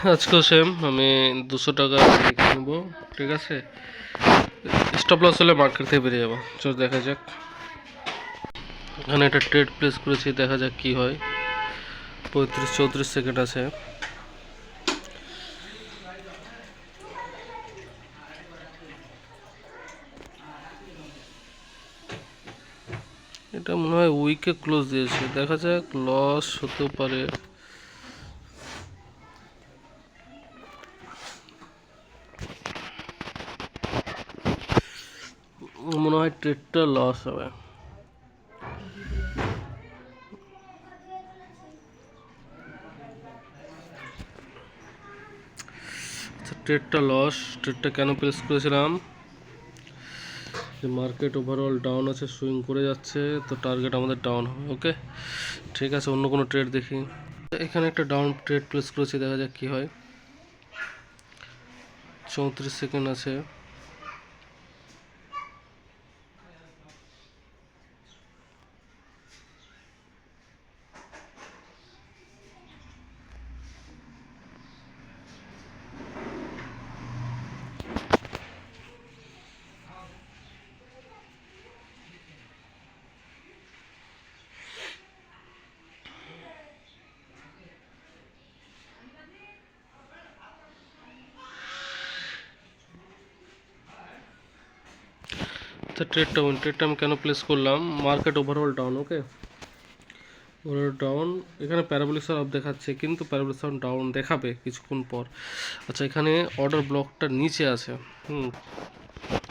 আজকেও সেম আমি 200 টাকা দেখে নেবো, ঠিক আছে। স্টপ লস হলে মার্কেট থেকে বেরিয়ে যাবো। চল দেখা যাক। এখানে একটা ট্রেড প্লেস করেছি, দেখা যাক কি হয়। 35-34 সেকেন্ড আছে। এটা মনে হয় উইকে ক্লোজ দিয়েছে, দেখা যাক লস হতেও পারে। মনে হয় ট্রেডটা লস হবে। আচ্ছা, ট্রেডটা লস। ট্রেডটা কেন প্লেস করেছিলাম, যে মার্কেট ওভারঅল ডাউন আছে, সুইং করে যাচ্ছে, তো টার্গেট আমাদের ডাউন হবে। ওকে, ঠিক আছে, অন্য কোনো ট্রেড দেখি। এখানে একটা ডাউন ট্রেড প্লেস করেছি, দেখা যাক কি হয়। 34 সেকেন্ড আছে। তো ট্রেডটা আমি কেন প্লেস করলাম, মার্কেট ওভারঅল ডাউন। ওকে, ওভারঅল ডাউন। এখানে প্যারাবোলিক সার্ভ দেখাচ্ছে, কিন্তু প্যারাবোলিক সার্ভ ডাউন দেখাবে কিছুক্ষণ পর। আচ্ছা, এখানে অর্ডার ব্লকটা নিচে আছে।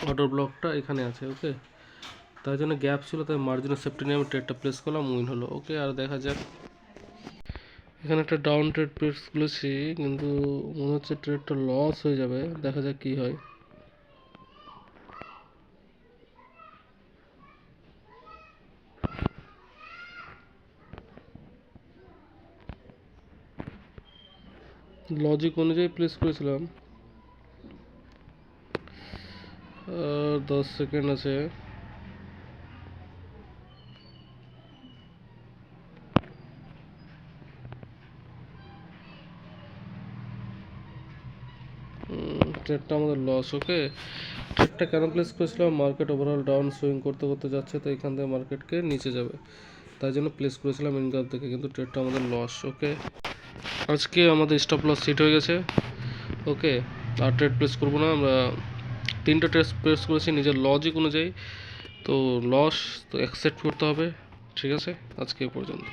অর্ডার ব্লকটা এখানে আছে। ওকে, তাই জন্য গ্যাপ ছিল, তাই মার্জিনের সেফটি নিয়ে আমি ট্রেডটা প্লেস করলাম, উইন হলো। ওকে, আর দেখা যাক। এখানে একটা ডাউন ট্রেড প্লেস করেছি, কিন্তু মনে হচ্ছে ট্রেডটা লস হয়ে যাবে, দেখা যাক কি হয়। লজিক অনুযায়ী প্লেস করেছিলাম। 10 সেকেন্ড আছে। ট্রেডটা আমাদের লস। ওকে, ট্রেডটা কেন প্লেস করেছিলাম, মার্কেট ওভারঅল ডাউন সুইং করতে করতে যাচ্ছে, তো এখান থেকে মার্কেটকে নিচে যাবে, তাই জন্য প্লেস করেছিলাম ইনকাম থেকে, কিন্তু ট্রেডটা আমাদের লস। ওকে, আজকে আমাদের স্টপ লস হিট হয়ে গেছে। ওকে, আর ট্রেড প্লেস করবো না আমরা। 3টা ট্রেড প্লেস করেছি নিজের লজিক অনুযায়ী, তো লস তো অ্যাকসেপ্ট করতে হবে। ঠিক আছে, আজকে এ পর্যন্ত।